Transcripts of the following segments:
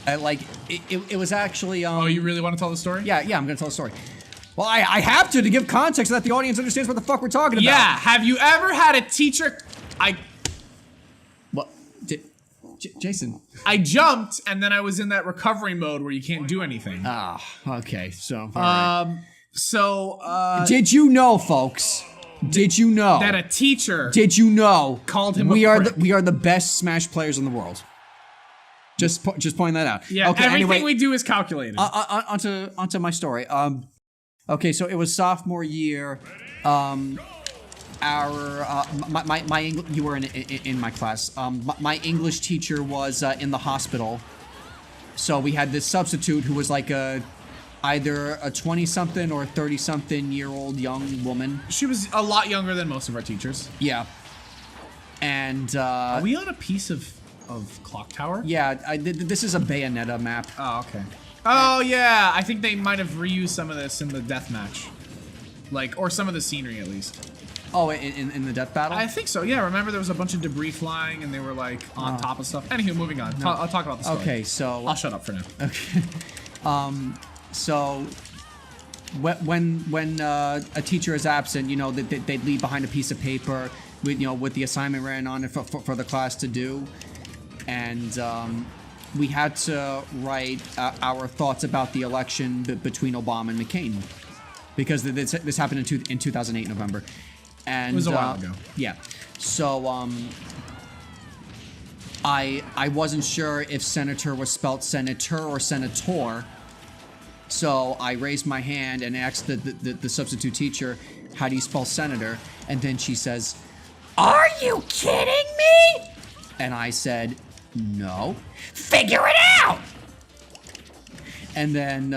Like it was actually. Oh, you really want to tell the story? Yeah, I'm gonna tell the story. Well, I have to give context so that the audience understands what the fuck we're talking about. Yeah. Have you ever had a teacher? What? Jason. I jumped and then I was in that recovery mode where you can't do anything. Ah, okay. So. All right. Did you know, folks? Did you know that a teacher? Did you know called him? We are the best Smash players in the world. Just pointing that out. Yeah. Okay, everything anyway, we do is calculated. Onto my story. Okay, so it was sophomore year. You were in my class. My English teacher was in the hospital, so we had this substitute who was like either a 20-something or 30-something-year-old young woman. She was a lot younger than most of our teachers. Yeah. And are we on a piece of clock tower? Yeah, this is a Bayonetta map. Oh, okay. Oh yeah, I think they might have reused some of this in the death match, or some of the scenery at least. Oh, in the death battle? I think so. Yeah, remember there was a bunch of debris flying and they were like on top of stuff. Anywho, moving on. No. I'll talk about the story. Okay, so I'll shut up for now. Okay. So when a teacher is absent, you know, they'd leave behind a piece of paper with the assignment written on it for the class to do, and we had to write our thoughts about the election between Obama and McCain, because this happened in 2008 November, and it was a while ago. Yeah, so I wasn't sure if senator was spelled senator or senator. So I raised my hand and asked the substitute teacher, how do you spell senator? And then she says, are you kidding me? And I said, no. Figure it out! And then,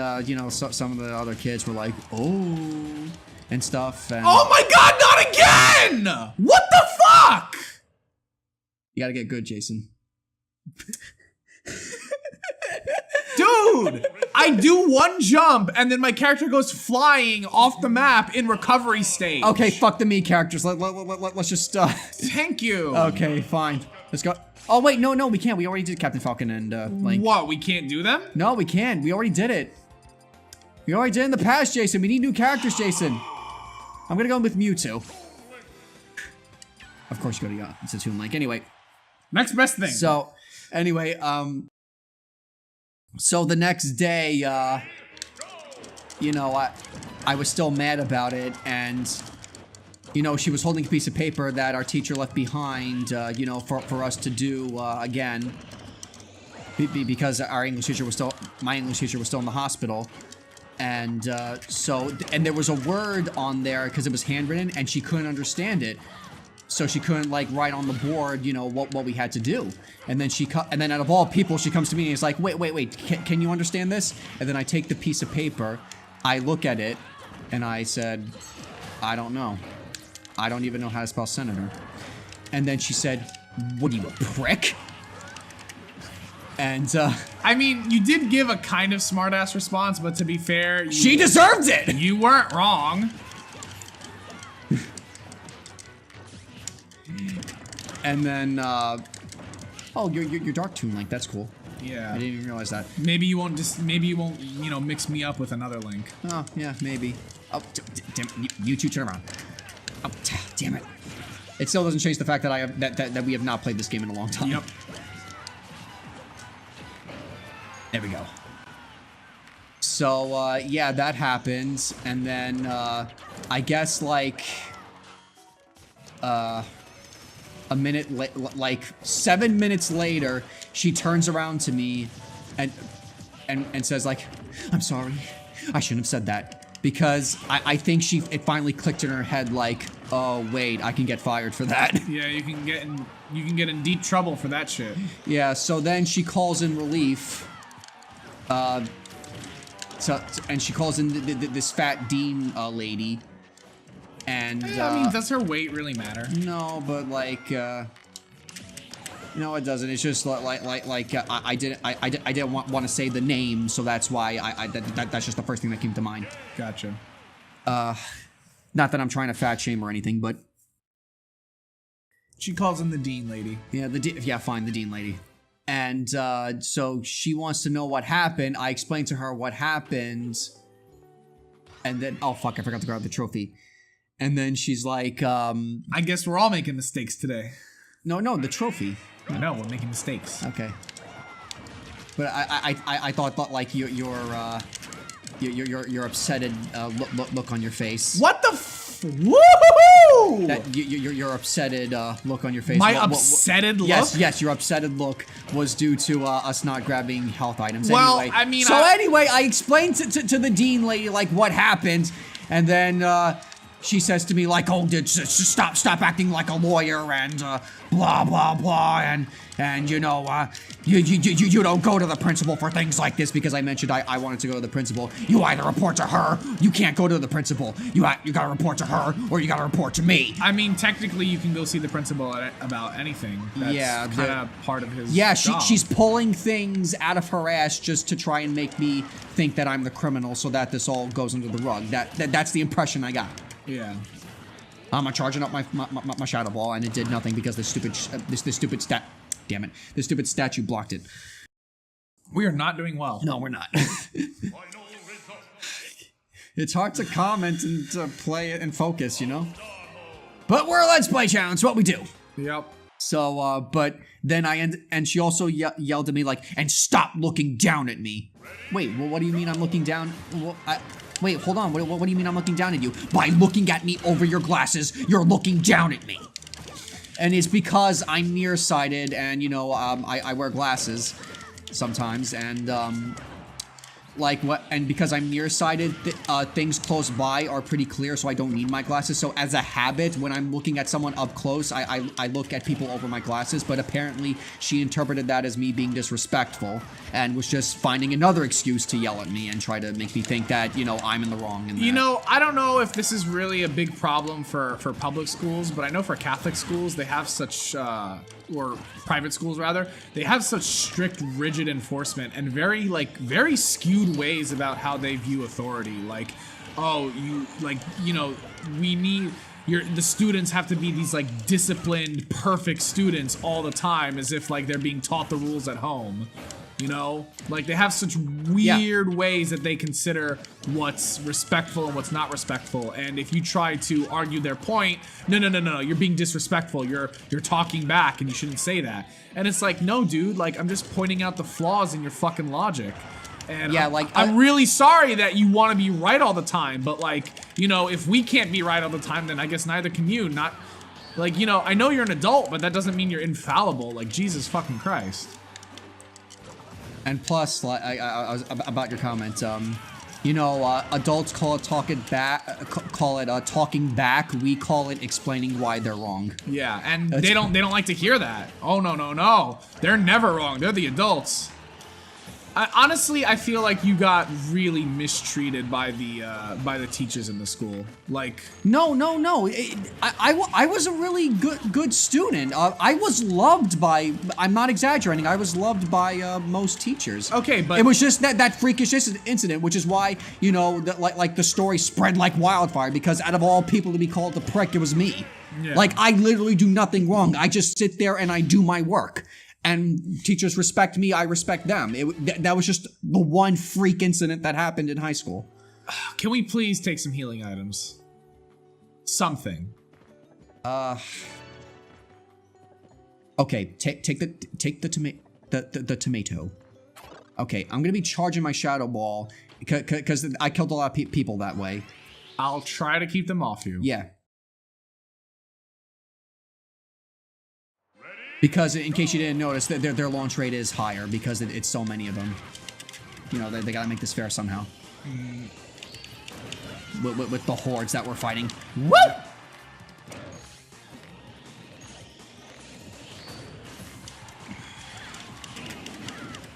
some of the other kids were like, oh, and stuff. And oh my God, not again! What the fuck? You gotta get good, Jason. Dude, I do one jump and then my character goes flying off the map in recovery stage. Okay, fuck the me characters. Let's just Thank you. Okay, fine. Let's go. Oh wait, no, we can't. We already did Captain Falcon and Link. What? We can't do them? No, we can. We already did it. We already did it in the past, Jason. We need new characters, Jason. I'm gonna go with Mewtwo. Of course, you go to Setsuna and Link. Anyway, next best thing. So, anyway, so the next day, I was still mad about it, and, she was holding a piece of paper that our teacher left behind, for us to do, again, because my English teacher was still in the hospital, and, and there was a word on there, because it was handwritten, and she couldn't understand it. So she couldn't write on the board, what we had to do. And then and then out of all people, she comes to me and is like, wait, can you understand this? And then I take the piece of paper, I look at it, and I said, I don't know. I don't even know how to spell senator. And then she said, what are you, a prick? And, I mean, you did give a kind of smart-ass response, but to be fair, she deserved it! You weren't wrong. And then, oh, you're Dark Toon Link. That's cool. Yeah. I didn't even realize that. Maybe you won't mix me up with another Link. Oh, yeah, maybe. Oh, damn, you two turn around. Oh, damn it. It still doesn't change the fact that that we have not played this game in a long time. Yep. There we go. So, yeah, that happens. And then, I guess, a minute, 7 minutes later, she turns around to me and says I'm sorry, I shouldn't have said that, because I think it finally clicked in her head oh wait, I can get fired for that. Yeah, you can get in deep trouble for that shit. Yeah, so then she calls in relief. And she calls in this fat Dean lady. And I mean, does her weight really matter? No, but no, it doesn't. It's just I didn't want to say the name, so that's why that's just the first thing that came to mind. Gotcha. Not that I'm trying to fat shame or anything, but she calls in the Dean lady. Yeah, fine, the Dean lady. And so she wants to know what happened. I explained to her what happened. And then, oh fuck, I forgot to grab the trophy. And then she's like, I guess we're all making mistakes today. No, the trophy. I know, we're making mistakes. Okay. But I thought like your upsetted look on your face. What the woohoo! That your upsetted look on your face. My upsetted look? Yes, your upsetted look was due to us not grabbing health items. Well, anyway. I mean, anyway, I explained to the dean lady like what happened, and then she says to me like, "Oh, stop acting like a lawyer and blah blah blah and you know you don't go to the principal for things like this because I mentioned I wanted to go to the principal. You either report to her, you can't go to the principal. You gotta report to her or you gotta report to me." I mean, technically, you can go see the principal about anything. That's kind of part of his job. She's pulling things out of her ass just to try and make me think that I'm the criminal so that this all goes under the rug. That's the impression I got. Yeah. I'm charging up my shadow ball, and it did nothing because this stupid statue blocked it. We are not doing well. No, we're not. It's hard to comment and to play it and focus, you know. But we're a Let's Play channel. It's what we do. Yep. So, but then and she also yelled at me like, "And stop looking down at me." Wait, well, what do you mean I'm looking down? Well, wait, hold on. What do you mean I'm looking down at you? By looking at me over your glasses, you're looking down at me. And it's because I'm nearsighted and, you know, I wear glasses sometimes and, and because I'm nearsighted, things close by are pretty clear, so I don't need my glasses. So as a habit, when I'm looking at someone up close, I look at people over my glasses, but apparently she interpreted that as me being disrespectful and was just finding another excuse to yell at me and try to make me think that, you know, I'm in the wrong. You know, I don't know if this is really a big problem for public schools, but I know for Catholic schools, they have such, or private schools rather, they have such strict, rigid enforcement and very skewed ways about how they view authority. Like, oh, the students have to be these like disciplined, perfect students all the time, as if like they're being taught the rules at home. You know, like they have such weird ways that they consider what's respectful and what's not respectful. And if you try to argue their point, no, you're being disrespectful. You're talking back, and you shouldn't say that. And it's like, no, dude, like I'm just pointing out the flaws in your fucking logic. And yeah, I'm really sorry that you want to be right all the time, but like, you know, if we can't be right all the time, then I guess neither can you. Not like, you know, I know you're an adult, but that doesn't mean you're infallible. Like Jesus fucking Christ. And plus, like, I was about your comment. You know, adults call it talking back. Talking back. We call it explaining why they're wrong. Yeah, and they don't like to hear that. Oh no. They're never wrong. They're the adults. Honestly, I feel like you got really mistreated by the teachers in the school. Like, no. I was a really good student. I was loved by. I'm not exaggerating. I was loved by most teachers. Okay, but it was just that freakish incident, which is why, you know, like the story spread like wildfire, because out of all people to be called the prick, it was me. Yeah. Like, I literally do nothing wrong. I just sit there and I do my work. And teachers respect me, I respect them. That was just the one freak incident that happened in high school. Can we please take some healing items? Something. Okay, take the tomato. Okay, I'm gonna be charging my shadow ball because I killed a lot of people that way. I'll try to keep them off you. Yeah. Because in case you didn't notice, their launch rate is higher because it's so many of them. You know, they gotta make this fair somehow. With the hordes that we're fighting. Woo!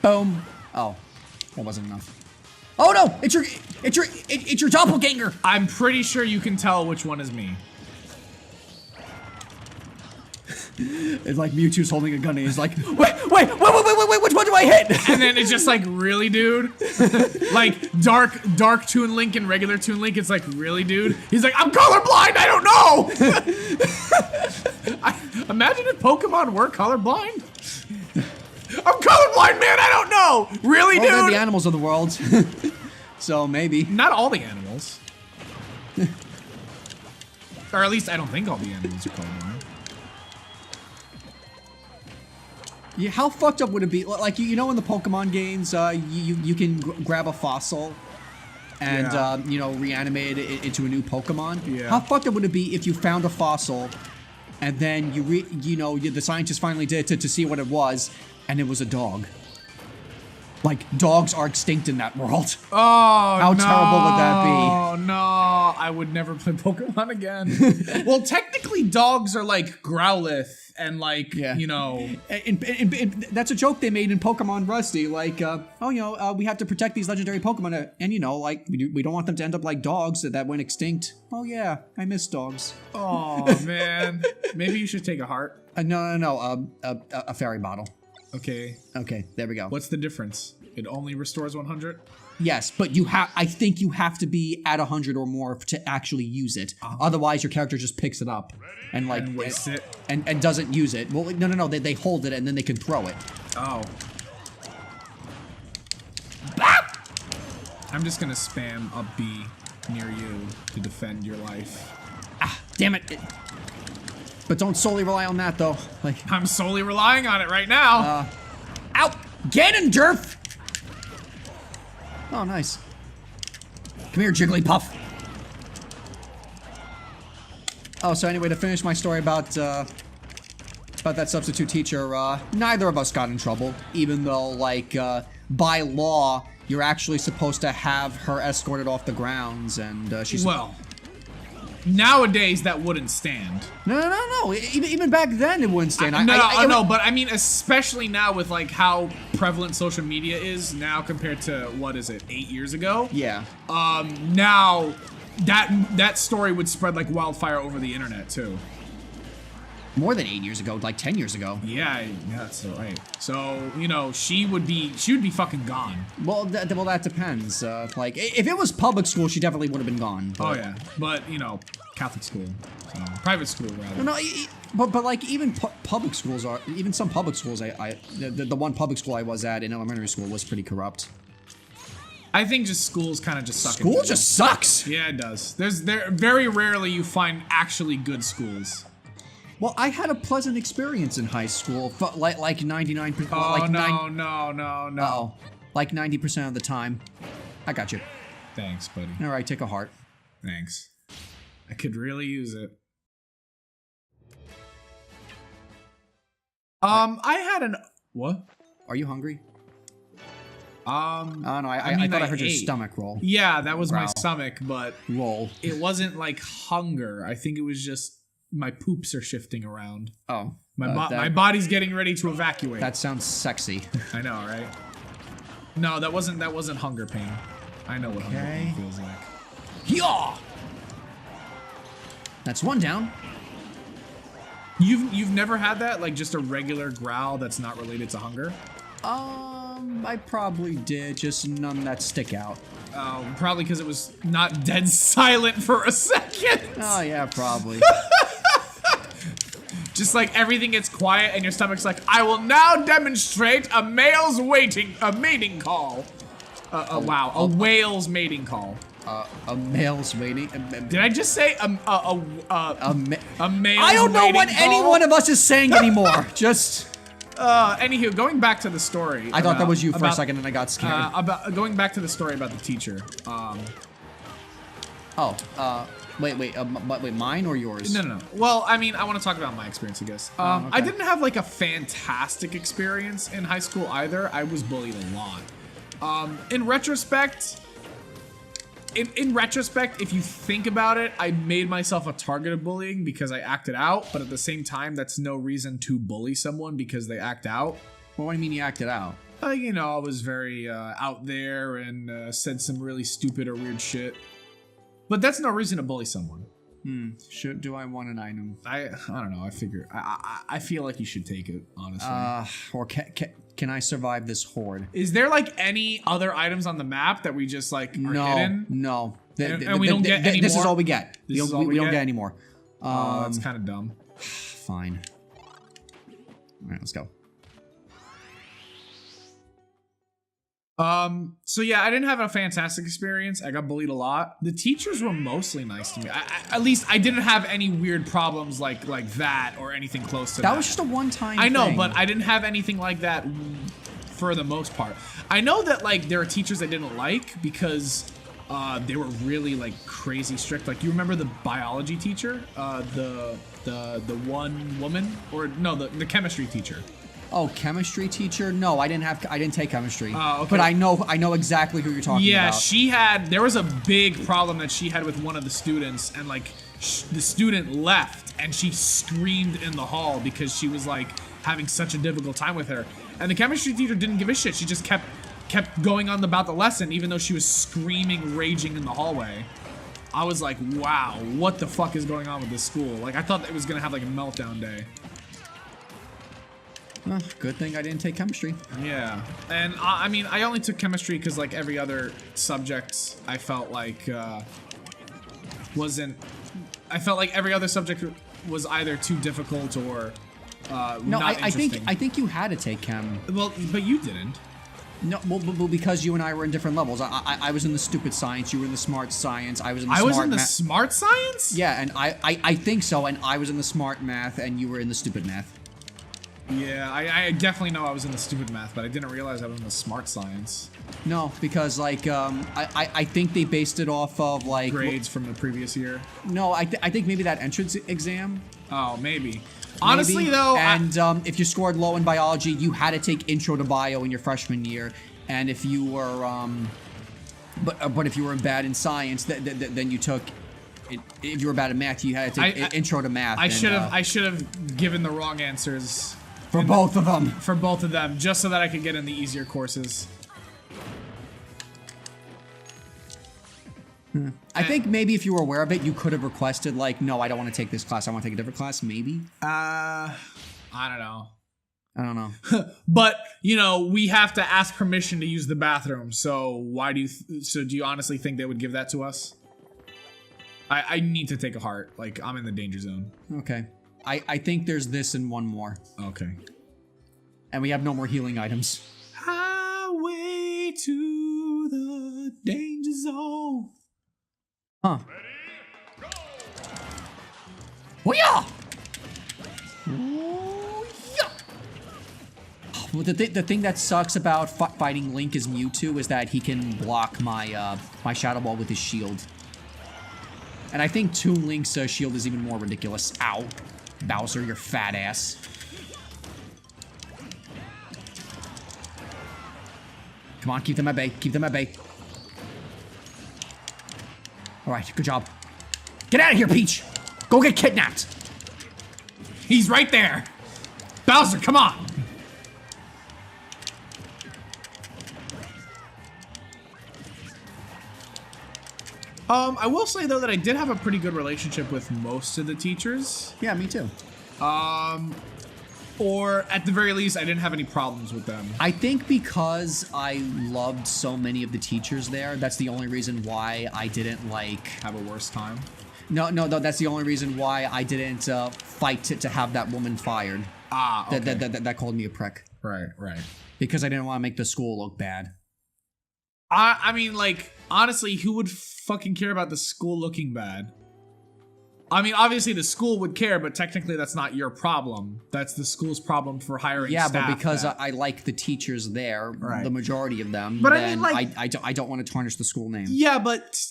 Boom. Oh, that wasn't enough. Oh no! It's your doppelganger. I'm pretty sure you can tell which one is me. It's like Mewtwo's holding a gun and he's like, wait, which one do I hit? And then it's just like, really, dude? Like, dark Toon Link and regular Toon Link, it's like, really, dude? He's like, I'm colorblind, I don't know! Imagine if Pokemon were colorblind. I'm colorblind, man. I don't know. Really, Well, they're dude? the animals of the world. So maybe. Not all the animals. Or at least I don't think all the animals are colorblind. Yeah, how fucked up would it be? Like, you know in the Pokemon games, you can grab a fossil and, Yeah. you know, reanimate it into a new Pokemon. Yeah. How fucked up would it be if you found a fossil and then the scientists finally did to see what it was, and it was a dog? Like, dogs are extinct in that world. Oh, How terrible would that be? Oh, no. I would never play Pokemon again. Well, technically, dogs are like Growlithe and like, Yeah. you know. And that's a joke they made in Pokemon Rusty. Like, we have to protect these legendary Pokemon. And, you know, like, we don't want them to end up like dogs that went extinct. Oh, yeah, I miss dogs. Oh, man. Maybe you should take a heart. No. A fairy bottle. Okay. Okay, there we go. What's the difference? It only restores 100? Yes, but I think you have to be at 100 or more to actually use it. Otherwise, your character just picks it up and like And wastes it. and doesn't use it. Well, no. They hold it and then they can throw it. Oh. I'm just gonna spam a B near you to defend your life. Ah, damn it. But don't solely rely on that though. Like, I'm solely relying on it right now. out, Ganondorf. Oh, nice. Come here, Jigglypuff. Oh, so anyway, to finish my story about that substitute teacher, neither of us got in trouble, even though, like, by law, you're actually supposed to have her escorted off the grounds, and she's... Well, nowadays that wouldn't stand. No. Even back then, it wouldn't stand. I know, but I mean, especially now with like how prevalent social media is now compared to what is it, 8 years ago? Yeah. Now that story would spread like wildfire over the internet too. More than 8 years ago, like 10 years ago. Yeah, that's right. So you know, she would be fucking gone. Well, that depends. Like, if it was public school, she definitely would have been gone. Oh yeah, but you know, Catholic school, so, private school rather. No, but like even public schools are, even some public schools, the one public school I was at in elementary school was pretty corrupt. I think just schools kind of just suck. School just sucks. Yeah, it does. There very rarely you find actually good schools. Well, I had a pleasant experience in high school, like 99%. Oh like no. Oh, like 90% of the time. I got you. Thanks, buddy. All right, take a heart. Thanks. I could really use it. I had an what? Are you hungry? Oh no, I mean, thought I heard your ate. stomach roll. Yeah, that was my Growl. stomach, but Roll. it wasn't like hunger. I think it was just my poops are shifting around. Oh. My body's getting ready to evacuate. That sounds sexy. I know, right? No, that wasn't hunger pain. I know what hunger pain feels like. Yeah. That's one down. You've never had that, like just a regular growl that's not related to hunger? I probably did, just none that stick out. Probably because it was not dead silent for a second. Oh yeah, probably. Just like everything gets quiet and your stomach's like, I will now demonstrate a mating call. Wow, a whale's mating call. A male's mating. Did I just say a male's I don't know what any one of us is saying anymore. Just. Anywho, going back to the story. I thought that was you for a second and I got scared. Going back to the story about the teacher. Wait, mine or yours? No. Well, I mean, I want to talk about my experience, I guess. Okay. I didn't have like a fantastic experience in high school either. I was bullied a lot. In retrospect, if you think about it, I made myself a target of bullying because I acted out, but at the same time, that's no reason to bully someone because they act out. Well, what do you mean you acted out? You know, I was very out there and said some really stupid or weird shit. But that's no reason to bully someone. Do I want an item? I don't know. I figure I feel like you should take it, honestly. Or can I survive this horde? Is there like any other items on the map that we just like are hidden? No. And we don't get any This more? is all we get. We This is all don't we get get? any more. That's kind of dumb. Fine. All right, let's go. So yeah, I didn't have a fantastic experience. I got bullied a lot. The teachers were mostly nice to me. At least I didn't have any weird problems like that or anything close to that. That was just a one-time I know, thing. but I didn't have anything like that for the most part. I know that like there are teachers I didn't like because they were really like crazy strict. Like you remember the biology teacher, the one woman, or no, the chemistry teacher. Oh, chemistry teacher? No, I didn't take chemistry. Oh, okay. But I know exactly who you're talking about. Yeah, there was a big problem that she had with one of the students, and like the student left, and she screamed in the hall because she was like having such a difficult time with her. And the chemistry teacher didn't give a shit. She just kept going on about the lesson, even though she was screaming, raging in the hallway. I was like, wow, what the fuck is going on with this school? Like, I thought it was gonna have like a meltdown day. Good thing I didn't take chemistry. Yeah, and I mean, I only took chemistry because like every other subject, I felt like I felt like every other subject was either too difficult or No, not interesting. I think you had to take chem. Well, but you didn't. No, well, because you and I were in different levels. I was in the stupid science. You were in the smart science. I was in the smart science. Yeah, and I think so. And I was in the smart math, and you were in the stupid math. Yeah, I definitely know I was in the stupid math, but I didn't realize I was in the smart science. No, because like I think they based it off of like grades from the previous year. No, I think maybe that entrance exam. Oh, maybe. Honestly, maybe. though, and if you scored low in biology, you had to take intro to bio in your freshman year, and if you were but if you were bad in science, then you took. If you were bad at math, you had to take intro to math. I should have given the wrong answers. For both of them. For both of them, just so that I could get in the easier courses. I think maybe if you were aware of it, you could have requested, like, no, I don't want to take this class. I want to take a different class, maybe? I don't know. I don't know. But, you know, we have to ask permission to use the bathroom. So do you honestly think they would give that to us? I need to take a heart. Like, I'm in the danger zone. Okay. I think there's this and one more. Okay. And we have no more healing items. Highway to the danger zone. Huh. Oh yeah! Well, the thing that sucks about fighting Link as Mewtwo is that he can block my my Shadow Ball with his shield. And I think Toon Link's shield is even more ridiculous. Ow. Bowser, your fat ass. Come on, keep them at bay. Keep them at bay. Alright, good job. Get out of here, Peach! Go get kidnapped! He's right there! Bowser, come on! I will say, though, that I did have a pretty good relationship with most of the teachers. Yeah, me too. Or, at the very least, I didn't have any problems with them. I think because I loved so many of the teachers there, that's the only reason why I didn't, like... Have a worse time? No, that's the only reason why I didn't fight to have that woman fired. Ah, okay. That called me a prick. Right. Because I didn't want to make the school look bad. I mean, like, honestly, who would fucking care about the school looking bad? I mean, obviously the school would care, but technically that's not your problem. That's the school's problem for hiring staff. Yeah, but because I like the teachers there, right. The majority of them, but then I mean, like, I don't want to tarnish the school name. Yeah, but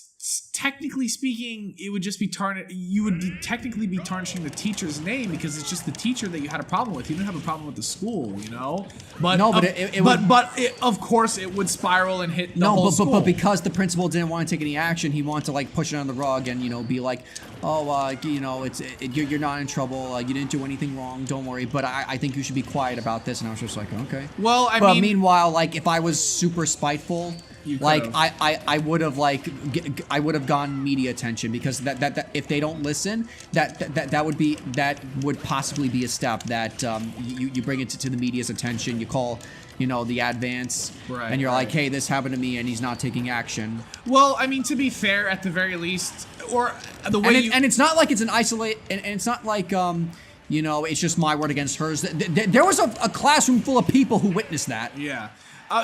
technically speaking, it would just be you would technically be tarnishing the teacher's name because it's just the teacher that you had a problem with. You didn't have a problem with the school, you know. But no, but of course it would spiral and hit the whole school. But because the principal didn't want to take any action, he wanted to like push it on the rug and be like, oh, you're not in trouble. You didn't do anything wrong. Don't worry. But I think you should be quiet about this. And I was just like, okay. Well, I mean, meanwhile, like if I was super spiteful. Like I would have gone media attention because that if they don't listen, that would possibly be a step that you bring it to the media's attention. You call the advance, right, and you're like, hey, this happened to me, and he's not taking action. Well, I mean, to be fair, at the very least, or the way and it's not like it's an isolate, and it's not like it's just my word against hers. There was a classroom full of people who witnessed that. Yeah.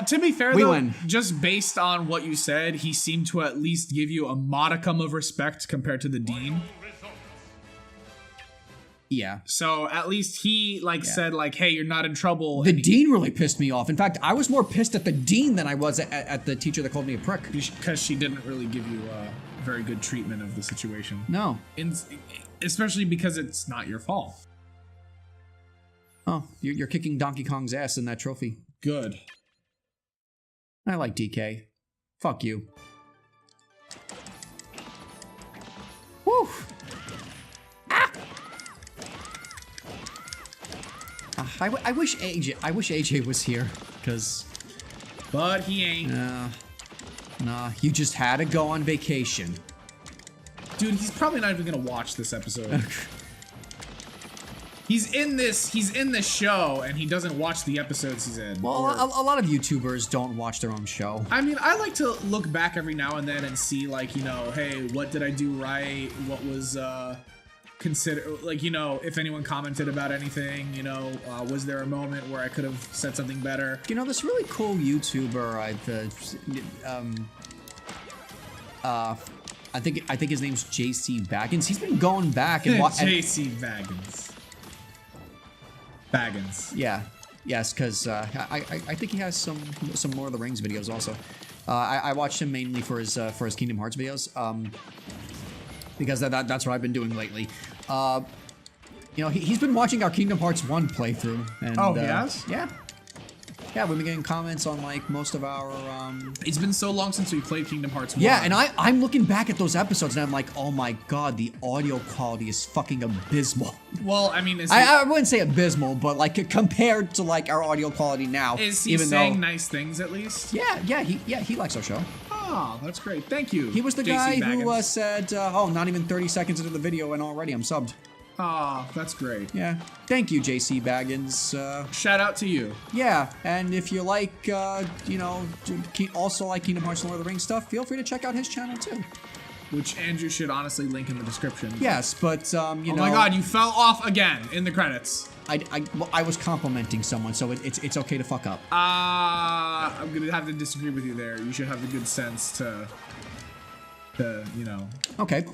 To be fair, We though, win. just based on what you said, he seemed to at least give you a modicum of respect compared to the dean. Yeah. So at least he said like, "Hey, you're not in trouble." The dean really pissed me off. In fact, I was more pissed at the dean than I was at the teacher that called me a prick. Because she didn't really give you very good treatment of the situation. No. Especially because it's not your fault. Oh, you're kicking Donkey Kong's ass in that trophy. Good. I like DK. Fuck you. Woo! I wish AJ was here, cause. But he ain't. Nah, you just had to go on vacation. Dude, he's probably not even gonna watch this episode. He's in this show, and he doesn't watch the episodes he's in. Well, a lot of YouTubers don't watch their own show. I mean, I like to look back every now and then and see, like, you know, hey, what did I do right? What was, like, you know, if anyone commented about anything, you know, was there a moment where I could have said something better? You know, this really cool YouTuber, I think his name's JC Baggins. He's been going back and JC Baggins. Yeah, yes, because I think he has some Lord of the Rings videos also. I watched him mainly for his Kingdom Hearts videos, because that's what I've been doing lately. You know, he's been watching our Kingdom Hearts 1 playthrough. And, oh, he has? Yeah. Yeah, we've been getting comments on like most of our. It's been so long since we played Kingdom Hearts 1. Yeah, and I'm looking back at those episodes and I'm like, oh my god, the audio quality is fucking abysmal. Well, I mean, I wouldn't say abysmal, but like compared to like our audio quality now. Is he saying nice things at least? Yeah, he likes our show. Oh, that's great. Thank you. He was the JC guy Baggins. who said, oh, not even 30 seconds into the video and already I'm subbed. Oh, that's great. Yeah. Thank you, JC Baggins. Shout out to you. Yeah, and if you like, you know, also like Kingdom Hearts and Lord of the Rings stuff, feel free to check out his channel too. Which Andrew should honestly link in the description. Yes, but, you know. Oh my god, you fell off again in the credits. I was complimenting someone, so it's okay to fuck up. I'm gonna have to disagree with you there. You should have the good sense to you know. Okay.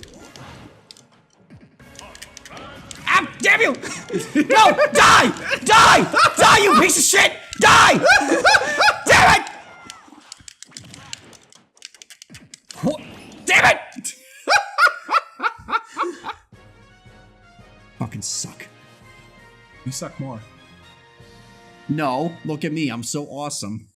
Ah, damn you! No! Die! Die! Die, you piece of shit! Die! Damn it! Damn it! Fucking suck. You suck more. No, look at me. I'm so awesome.